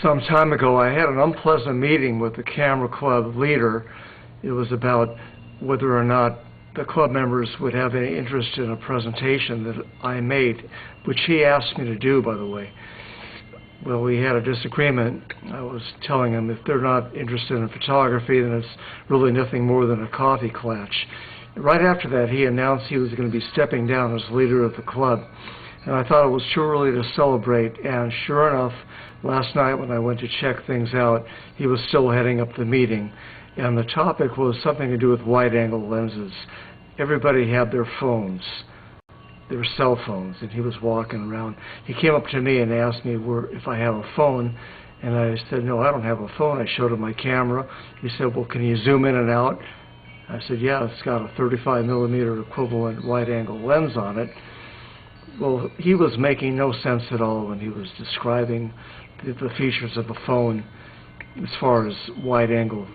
Some time ago, I had an unpleasant meeting with the camera club leader. It was about whether or not the club members would have any interest in a presentation that I made, which he asked me to do, by the way. Well, we had a disagreement. I was telling him if they're not interested in photography, then it's really nothing more than a coffee clutch. Right after that, he announced he was going to be stepping down as leader of the club. And I thought it was too early to celebrate, and sure enough, last night when I went to check things out, he was still heading up the meeting. And the topic was something to do with wide-angle lenses. Everybody had their phones, their cell phones, and he was walking around. He came up to me and asked me if I have a phone, and I said, no, I don't have a phone. I showed him my camera. He said, well, can you zoom in and out? I said, yeah, it's got a 35 millimeter equivalent wide-angle lens on it. Well, he was making no sense at all when he was describing the features of the phone as far as wide-angle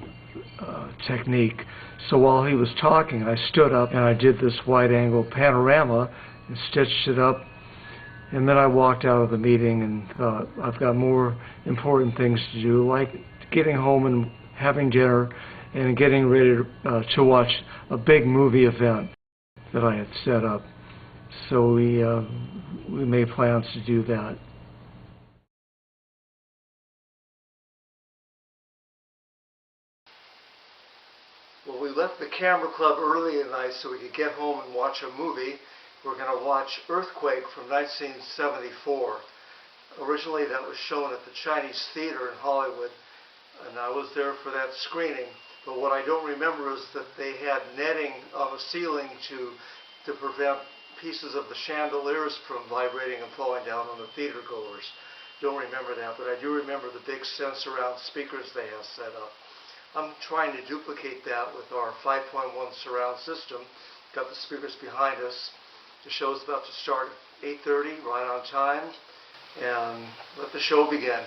technique. So while he was talking, I stood up and I did this wide-angle panorama and stitched it up. And then I walked out of the meeting and thought, I've got more important things to do, like getting home and having dinner and getting ready to watch a big movie event that I had set up. So we made plans to do that. Well, we left the camera club early at night so we could get home and watch a movie. We're going to watch Earthquake from 1974. Originally that was shown at the Chinese Theater in Hollywood, and I was there for that screening. But what I don't remember is that they had netting on the ceiling to prevent pieces of the chandeliers from vibrating and falling down on the theater goers. Don't remember that, but I do remember the big surround speakers they have set up. I'm trying to duplicate that with our 5.1 surround system. Got the speakers behind us. The show's about to start at 8:30, right on time, and let the show begin.